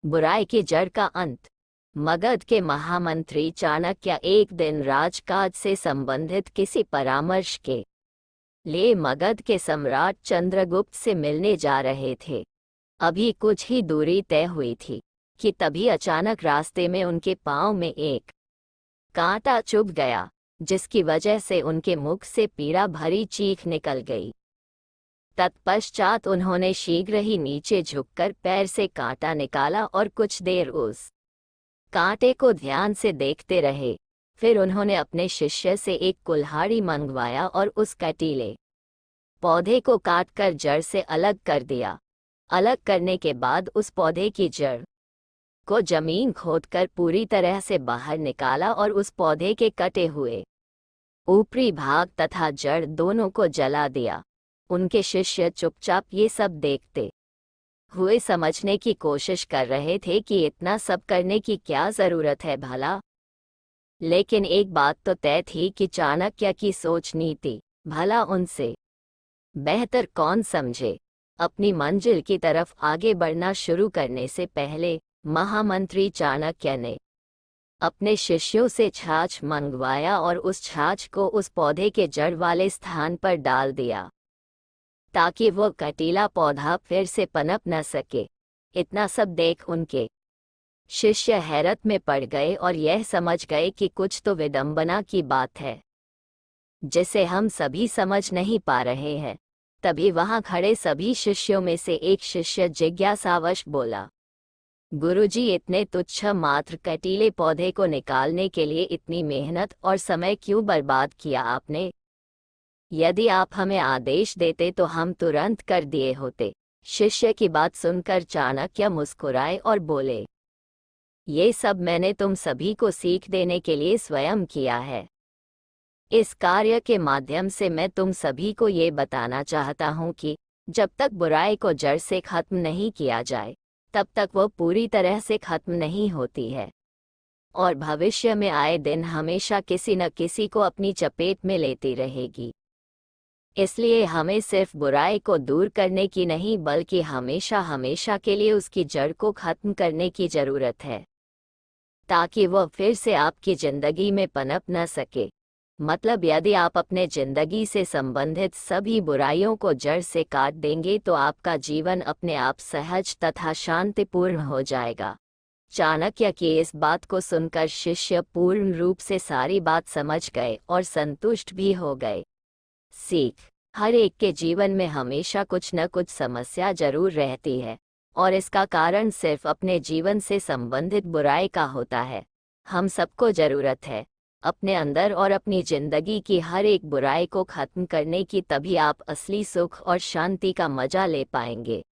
बुराई की जड़ का अंत। मगध के महामंत्री चाणक्य एक दिन राजकाज से संबंधित किसी परामर्श के लिए मगध के सम्राट चंद्रगुप्त से मिलने जा रहे थे। अभी कुछ ही दूरी तय हुई थी कि तभी अचानक रास्ते में उनके पांव में एक कांटा चुभ गया, जिसकी वजह से उनके मुख से पीड़ा भरी चीख निकल गई। तत्पश्चात उन्होंने शीघ्र ही नीचे झुककर पैर से कांटा निकाला और कुछ देर उस कांटे को ध्यान से देखते रहे। फिर उन्होंने अपने शिष्य से एक कुल्हाड़ी मंगवाया और उस कटीले पौधे को काटकर जड़ से अलग कर दिया। अलग करने के बाद उस पौधे की जड़ को जमीन खोदकर पूरी तरह से बाहर निकाला और उस पौधे के कटे हुए ऊपरी भाग तथा जड़ दोनों को जला दिया। उनके शिष्य चुपचाप ये सब देखते हुए समझने की कोशिश कर रहे थे कि इतना सब करने की क्या जरूरत है भला। लेकिन एक बात तो तय थी कि चाणक्य की सोच नीति भला उनसे बेहतर कौन समझे। अपनी मंजिल की तरफ आगे बढ़ना शुरू करने से पहले महामंत्री चाणक्य ने अपने शिष्यों से छाछ मंगवाया और उस छाछ को उस पौधे के जड़ वाले स्थान पर डाल दिया ताकि वो कटीला पौधा फिर से पनप न सके। इतना सब देख उनके शिष्य हैरत में पड़ गए और यह समझ गए कि कुछ तो विडंबना की बात है जिसे हम सभी समझ नहीं पा रहे हैं। तभी वहां खड़े सभी शिष्यों में से एक शिष्य जिज्ञासावश बोला, गुरुजी, इतने तुच्छ मात्र कटीले पौधे को निकालने के लिए इतनी मेहनत और समय क्यों बर्बाद किया आपने? यदि आप हमें आदेश देते तो हम तुरंत कर दिए होते। शिष्य की बात सुनकर चाणक्य मुस्कुराए और बोले, ये सब मैंने तुम सभी को सीख देने के लिए स्वयं किया है। इस कार्य के माध्यम से मैं तुम सभी को ये बताना चाहता हूँ कि जब तक बुराई को जड़ से खत्म नहीं किया जाए तब तक वो पूरी तरह से खत्म नहीं होती है और भविष्य में आए दिन हमेशा किसी न किसी को अपनी चपेट में लेती रहेगी। इसलिए हमें सिर्फ बुराई को दूर करने की नहीं बल्कि हमेशा हमेशा के लिए उसकी जड़ को खत्म करने की जरूरत है ताकि वह फिर से आपकी जिंदगी में पनप न सके। मतलब यदि आप अपने जिंदगी से संबंधित सभी बुराइयों को जड़ से काट देंगे तो आपका जीवन अपने आप सहज तथा शांतिपूर्ण हो जाएगा। चाणक्य की इस बात को सुनकर शिष्य पूर्ण रूप से सारी बात समझ गए और संतुष्ट भी हो गए। सीख, हर एक के जीवन में हमेशा कुछ न कुछ समस्या जरूर रहती है और इसका कारण सिर्फ अपने जीवन से संबंधित बुराई का होता है। हम सबको जरूरत है अपने अंदर और अपनी जिंदगी की हर एक बुराई को खत्म करने की, तभी आप असली सुख और शांति का मजा ले पाएंगे।